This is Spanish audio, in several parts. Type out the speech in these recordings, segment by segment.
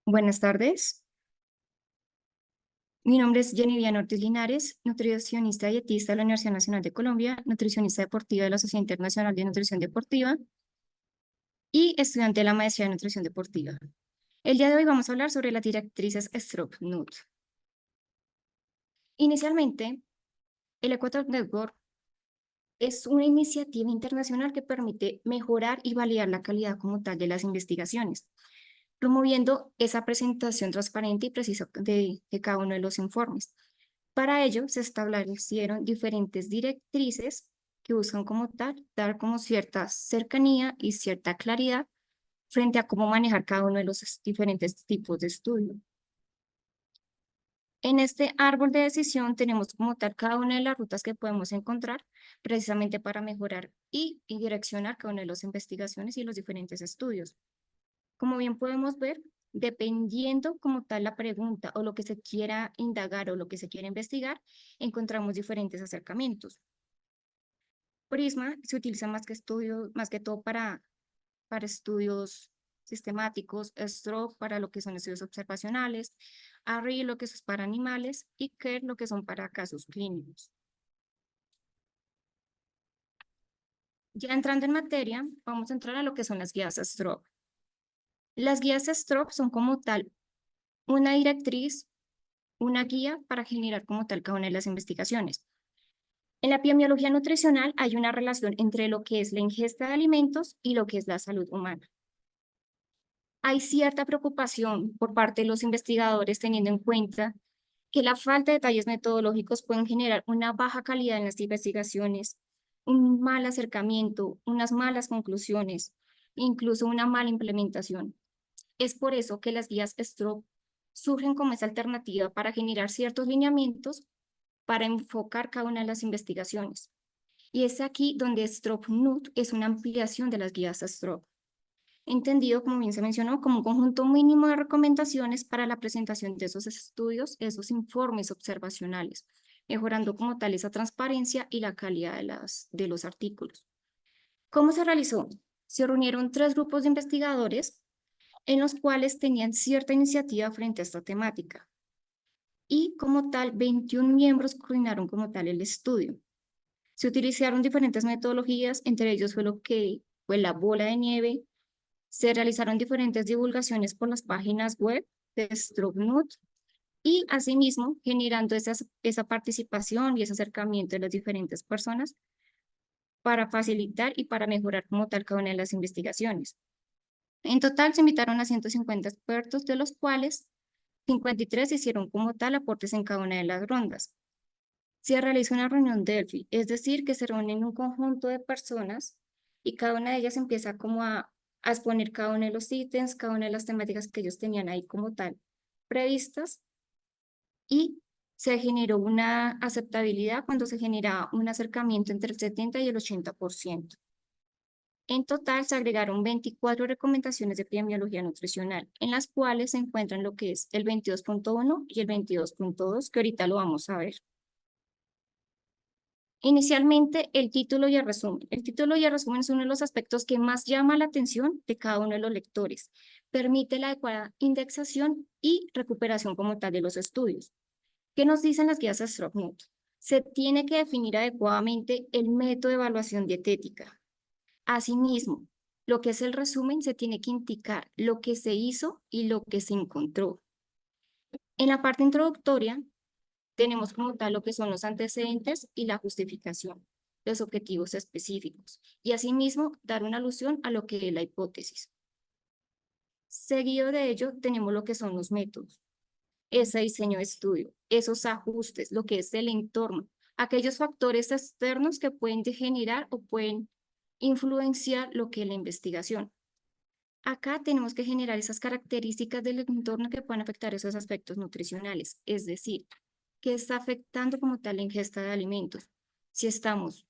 Buenas tardes. Mi nombre es Jenny Ortiz Linares, nutricionista y dietista de la Universidad Nacional de Colombia, nutricionista deportiva de la Sociedad Internacional de Nutrición Deportiva y estudiante de la maestría de nutrición deportiva. El día de hoy vamos a hablar sobre las directrices Stroop-Nut. Inicialmente, el Equator Network es una iniciativa internacional que permite mejorar y validar la calidad como tal de las investigaciones, promoviendo esa presentación transparente y precisa de cada uno de los informes. Para ello, se establecieron diferentes directrices que buscan como tal dar como cierta cercanía y cierta claridad frente a cómo manejar cada uno de los diferentes tipos de estudio. En este árbol de decisión tenemos como tal cada una de las rutas que podemos encontrar precisamente para mejorar y direccionar cada una de las investigaciones y los diferentes estudios. Como bien podemos ver, dependiendo como tal la pregunta o lo que se quiera indagar o lo que se quiera investigar, encontramos diferentes acercamientos. Prisma se utiliza más que todo para estudios sistemáticos, Stroop para lo que son estudios observacionales, ARRI lo que es para animales y KER lo que son para casos clínicos. Ya entrando en materia, vamos a entrar a lo que son las guías Stroop. Las guías Stroop son como tal una directriz, una guía para generar como tal cada una de las investigaciones. En la epidemiología nutricional hay una relación entre lo que es la ingesta de alimentos y lo que es la salud humana. Hay cierta preocupación por parte de los investigadores teniendo en cuenta que la falta de detalles metodológicos pueden generar una baja calidad en las investigaciones, un mal acercamiento, unas malas conclusiones, incluso una mala implementación. Es por eso que las guías Stroop surgen como esa alternativa para generar ciertos lineamientos para enfocar cada una de las investigaciones. Y es aquí donde Stroop-Nut es una ampliación de las guías Stroop, entendido, como bien se mencionó, como un conjunto mínimo de recomendaciones para la presentación de esos estudios, esos informes observacionales, mejorando como tal esa transparencia y la calidad de los artículos. ¿Cómo se realizó? Se reunieron 3 grupos de investigadores en los cuales tenían cierta iniciativa frente a esta temática. Y como tal, 21 miembros coordinaron como tal el estudio. Se utilizaron diferentes metodologías, entre ellos fue lo que fue la bola de nieve. Se realizaron diferentes divulgaciones por las páginas web de Stroop-Nut y asimismo generando esa participación y ese acercamiento de las diferentes personas para facilitar y para mejorar como tal cada una de las investigaciones. En total se invitaron a 150 expertos, de los cuales 53 hicieron como tal aportes en cada una de las rondas. Se realiza una reunión Delphi, es decir, que se reúnen un conjunto de personas y cada una de ellas empieza como a exponer cada uno de los ítems, cada una de las temáticas que ellos tenían ahí como tal previstas y se generó una aceptabilidad cuando se genera un acercamiento entre el 70 y el 80%. En total se agregaron 24 recomendaciones de epidemiología nutricional, en las cuales se encuentran lo que es el 22.1 y el 22.2, que ahorita lo vamos a ver. Inicialmente, el título y el resumen. El título y el resumen es uno de los aspectos que más llama la atención de cada uno de los lectores. Permite la adecuada indexación y recuperación como tal de los estudios. ¿Qué nos dicen las guías Stroop-Nut? Se tiene que definir adecuadamente el método de evaluación dietética. Asimismo, lo que es el resumen se tiene que indicar lo que se hizo y lo que se encontró. En la parte introductoria, tenemos como tal lo que son los antecedentes y la justificación, los objetivos específicos, y asimismo dar una alusión a lo que es la hipótesis. Seguido de ello, tenemos lo que son los métodos, ese diseño de estudio, esos ajustes, lo que es el entorno, aquellos factores externos que pueden degenerar o pueden influenciar lo que es la investigación. Acá tenemos que generar esas características del entorno que pueden afectar esos aspectos nutricionales, es decir, que está afectando como tal la ingesta de alimentos. Si estamos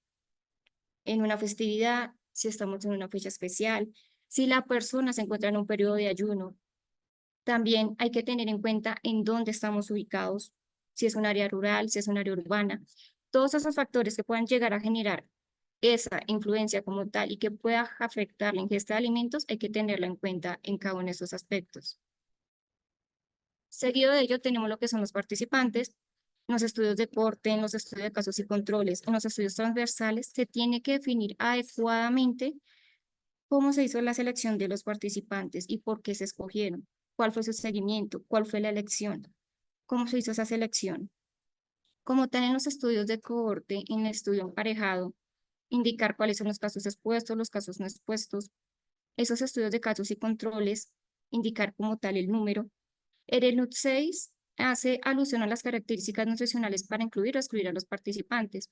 en una festividad, si estamos en una fecha especial, si la persona se encuentra en un periodo de ayuno, también hay que tener en cuenta en dónde estamos ubicados, si es un área rural, si es un área urbana. Todos esos factores que puedan llegar a generar esa influencia como tal y que pueda afectar la ingesta de alimentos, hay que tenerla en cuenta en cada uno de esos aspectos. Seguido de ello, tenemos lo que son los participantes. En los estudios de corte, en los estudios de casos y controles, en los estudios transversales, se tiene que definir adecuadamente cómo se hizo la selección de los participantes y por qué se escogieron, cuál fue su seguimiento, cuál fue la elección, cómo se hizo esa selección. Como tal, en los estudios de cohorte, en el estudio emparejado, indicar cuáles son los casos expuestos, los casos no expuestos, esos estudios de casos y controles, indicar como tal el número. El NUT 6 hace alusión a las características nutricionales para incluir o excluir a los participantes.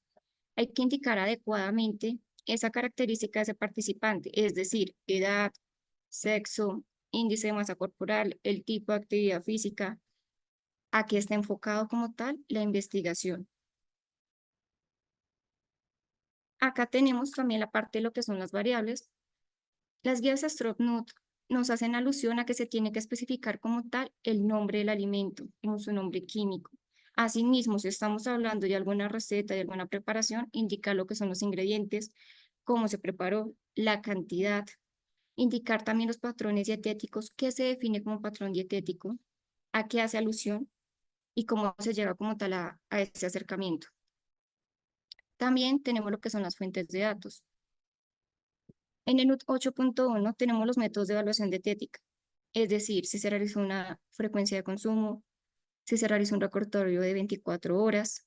Hay que indicar adecuadamente esa característica de ese participante, es decir, edad, sexo, índice de masa corporal, el tipo de actividad física, a qué está enfocado como tal la investigación. Acá tenemos también la parte de lo que son las variables. Las guías STROP-NUT nos hacen alusión a que se tiene que especificar como tal el nombre del alimento, como su nombre químico. Asimismo, si estamos hablando de alguna receta, de alguna preparación, indicar lo que son los ingredientes, cómo se preparó, la cantidad, indicar también los patrones dietéticos, qué se define como patrón dietético, a qué hace alusión y cómo se llega como tal a ese acercamiento. También tenemos lo que son las fuentes de datos. En el NUT 8.1 tenemos los métodos de evaluación dietética, es decir, si se realizó una frecuencia de consumo, si se realizó un recordatorio de 24 horas,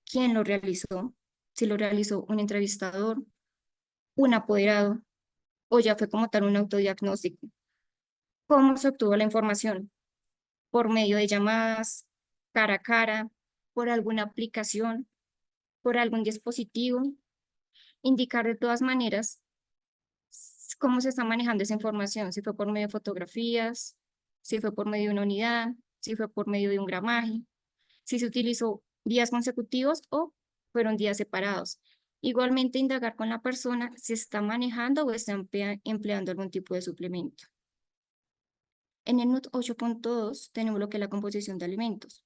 quién lo realizó, si lo realizó un entrevistador, un apoderado o ya fue como tal un autodiagnóstico. ¿Cómo se obtuvo la información? Por medio de llamadas, cara a cara, por alguna aplicación, por algún dispositivo. Indicar de todas maneras cómo se está manejando esa información, si fue por medio de fotografías, si fue por medio de una unidad, si fue por medio de un gramaje, si se utilizó días consecutivos o fueron días separados. Igualmente, indagar con la persona si está manejando o está empleando algún tipo de suplemento. En el NUT 8.2 tenemos lo que es la composición de alimentos.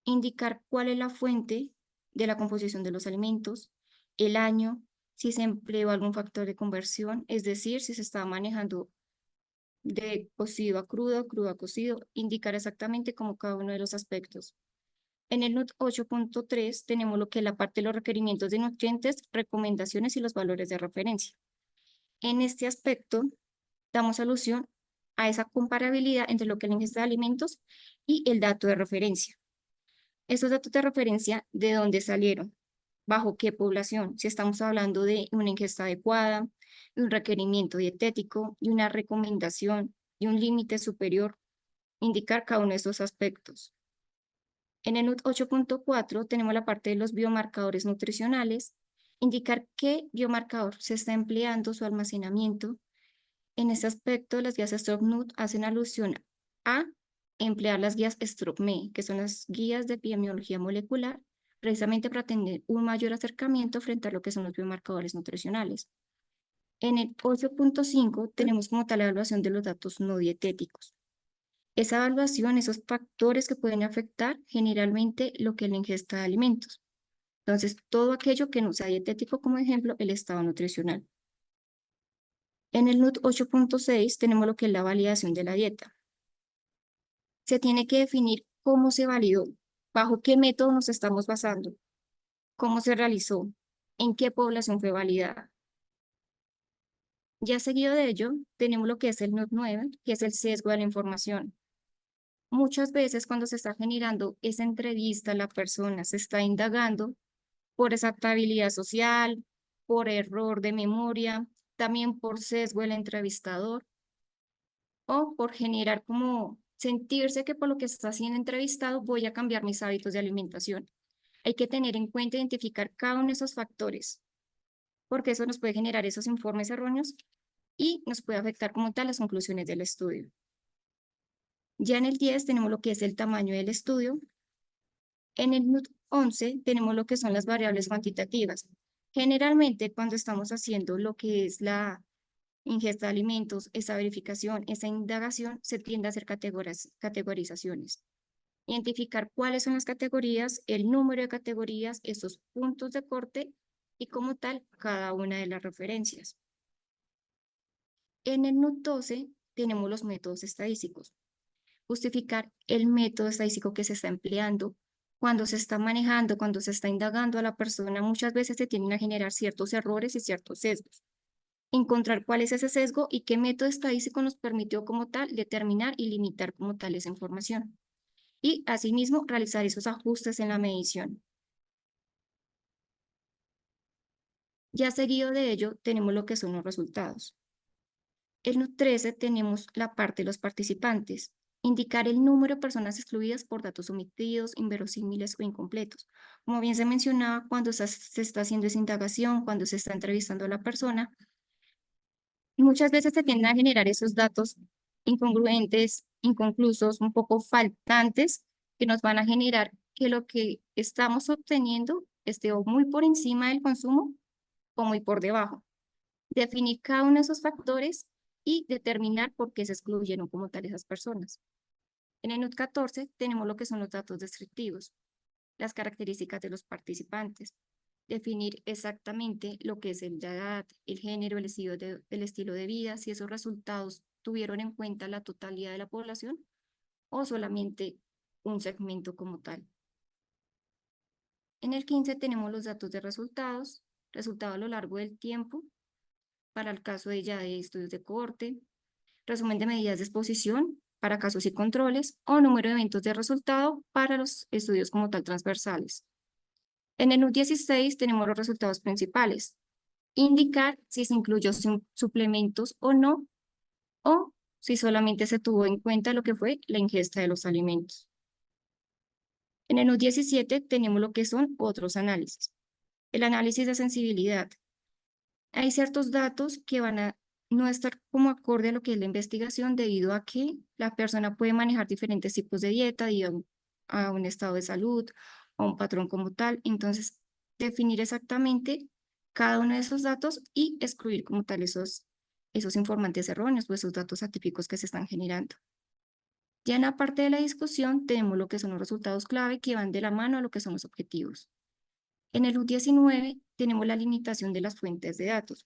Indicar cuál es la fuente de la composición de los alimentos, el año, si se empleó algún factor de conversión, es decir, si se estaba manejando de cocido a crudo, crudo a cocido, indicar exactamente como cada uno de los aspectos. En el NUT 8.3 tenemos lo que es la parte de los requerimientos de nutrientes, recomendaciones y los valores de referencia. En este aspecto, damos alusión a esa comparabilidad entre lo que es la ingesta de alimentos y el dato de referencia. Esos datos de referencia, ¿de dónde salieron? ¿Bajo qué población? Si estamos hablando de una ingesta adecuada, de un requerimiento dietético, de una recomendación, de un límite superior, indicar cada uno de esos aspectos. En el NUT 8.4 tenemos la parte de los biomarcadores nutricionales, indicar qué biomarcador se está empleando su almacenamiento. En este aspecto, las guías STROP-NUT hacen alusión a emplear las guías STROP-ME, que son las guías de epidemiología molecular, precisamente para tener un mayor acercamiento frente a lo que son los biomarcadores nutricionales. En el 8.5 tenemos como tal la evaluación de los datos no dietéticos. Esa evaluación, esos factores que pueden afectar generalmente lo que es la ingesta de alimentos. Entonces, todo aquello que no sea dietético, como ejemplo, el estado nutricional. En el NUT 8.6 tenemos lo que es la validación de la dieta. Se tiene que definir cómo se validó, bajo qué método nos estamos basando, cómo se realizó, en qué población fue validada. Ya seguido de ello, tenemos lo que es el NUT 9, que es el sesgo de la información. Muchas veces cuando se está generando esa entrevista, la persona se está indagando por exactabilidad social, por error de memoria, también por sesgo del entrevistador o por generar como sentirse que por lo que está siendo entrevistado voy a cambiar mis hábitos de alimentación. Hay que tener en cuenta identificar cada uno de esos factores, porque eso nos puede generar esos informes erróneos y nos puede afectar como tal las conclusiones del estudio. Ya en el 10 tenemos lo que es el tamaño del estudio. En el NUT 11 tenemos lo que son las variables cuantitativas. Generalmente cuando estamos haciendo lo que es la ingesta de alimentos, esa verificación, esa indagación, se tiende a hacer categorizaciones. Identificar cuáles son las categorías, el número de categorías, esos puntos de corte y como tal cada una de las referencias. En el NUT 12 tenemos los métodos estadísticos. Justificar el método estadístico que se está empleando. Cuando se está manejando, cuando se está indagando a la persona, muchas veces se tienden a generar ciertos errores y ciertos sesgos. Encontrar cuál es ese sesgo y qué método estadístico nos permitió como tal determinar y limitar como tal esa información. Y asimismo realizar esos ajustes en la medición. Ya seguido de ello tenemos lo que son los resultados. En el 13 tenemos la parte de los participantes. Indicar el número de personas excluidas por datos omitidos, inverosímiles o incompletos. Como bien se mencionaba, cuando se está haciendo esa indagación, cuando se está entrevistando a la persona, muchas veces se tienden a generar esos datos incongruentes, inconclusos, un poco faltantes, que nos van a generar que lo que estamos obteniendo esté o muy por encima del consumo o muy por debajo. Definir cada uno de esos factores y determinar por qué se excluyeron como tal esas personas. En el NUT 14 tenemos lo que son los datos descriptivos, las características de los participantes, definir exactamente lo que es la edad, el género, el estilo de vida, si esos resultados tuvieron en cuenta la totalidad de la población o solamente un segmento como tal. En el 15 tenemos los datos de resultados a lo largo del tiempo, para el caso de ya de estudios de cohorte, resumen de medidas de exposición para casos y controles o número de eventos de resultado para los estudios como tal transversales. En el NUT 16 tenemos los resultados principales. Indicar si se incluyó suplementos o no, o si solamente se tuvo en cuenta lo que fue la ingesta de los alimentos. En el NUT 17 tenemos lo que son otros análisis. El análisis de sensibilidad. Hay ciertos datos que van a no estar como acorde a lo que es la investigación debido a que la persona puede manejar diferentes tipos de dieta debido a un estado de salud, a un patrón como tal. Entonces, definir exactamente cada uno de esos datos y excluir como tal esos informantes erróneos o esos datos atípicos que se están generando. Ya en la parte de la discusión tenemos lo que son los resultados clave que van de la mano a lo que son los objetivos. En el U19 tenemos la limitación de las fuentes de datos.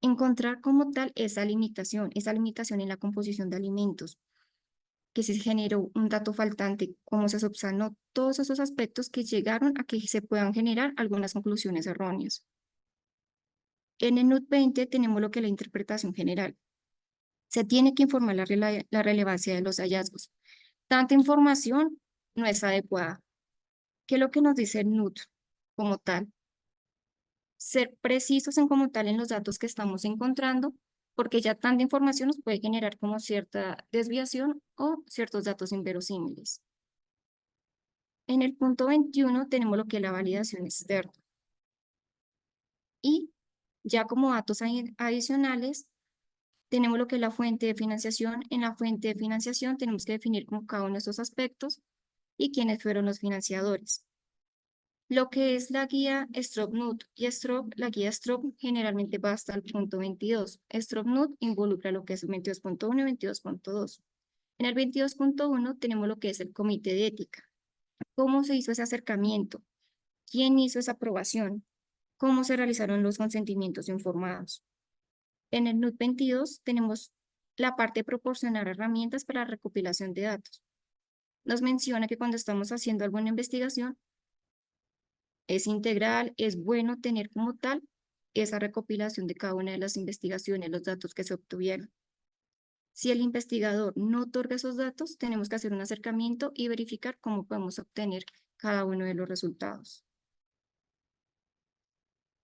Encontrar como tal esa limitación en la composición de alimentos, que se generó un dato faltante, cómo se subsanó, todos esos aspectos que llegaron a que se puedan generar algunas conclusiones erróneas. En el NUT 20 tenemos lo que es la interpretación general. Se tiene que informar la relevancia de los hallazgos. Tanta información no es adecuada. ¿Qué es lo que nos dice el NUT como tal? Ser precisos en como tal en los datos que estamos encontrando, porque ya tanta información nos puede generar como cierta desviación o ciertos datos inverosímiles. En el punto 21 tenemos lo que es la validación externa. Y ya como datos adicionales, tenemos lo que es la fuente de financiación. En la fuente de financiación tenemos que definir como cada uno de estos aspectos y quiénes fueron los financiadores. Lo que es la guía STROB-NUT y la guía STROB generalmente va hasta el punto 22. STROB-NUT involucra lo que es el 22.1 y 22.2. En el 22.1 tenemos lo que es el comité de ética. ¿Cómo se hizo ese acercamiento? ¿Quién hizo esa aprobación? ¿Cómo se realizaron los consentimientos informados? En el NUT 22 tenemos la parte de proporcionar herramientas para la recopilación de datos. Nos menciona que cuando estamos haciendo alguna investigación, es integral, es bueno tener como tal esa recopilación de cada una de las investigaciones, los datos que se obtuvieron. Si el investigador no otorga esos datos, tenemos que hacer un acercamiento y verificar cómo podemos obtener cada uno de los resultados.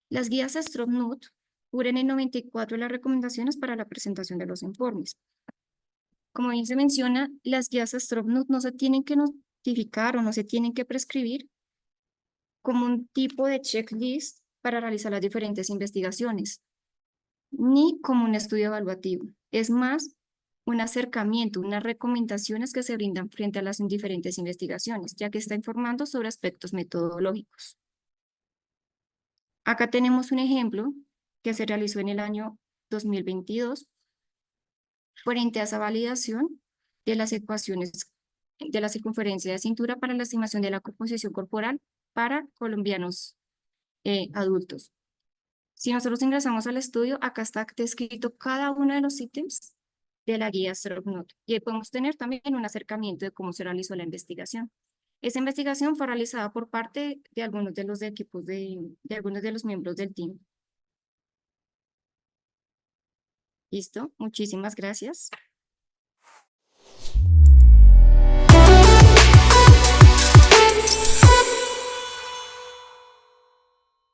Las guías STROB-NUT cubren el 94 de las recomendaciones para la presentación de los informes. Como bien se menciona, las guías STROB-NUT no se tienen que notificar o no se tienen que prescribir como un tipo de checklist para realizar las diferentes investigaciones, ni como un estudio evaluativo. Es más, un acercamiento, unas recomendaciones que se brindan frente a las diferentes investigaciones, ya que está informando sobre aspectos metodológicos. Acá tenemos un ejemplo que se realizó en el año 2022 frente a esa validación de las ecuaciones de la circunferencia de cintura para la estimación de la composición corporal para colombianos adultos. Si nosotros ingresamos al estudio, acá está descrito cada uno de los ítems de la guía Stroke Note. Y ahí podemos tener también un acercamiento de cómo se realizó la investigación. Esa investigación fue realizada por parte de algunos de los equipos de algunos de los miembros del team. ¿Listo? Muchísimas gracias.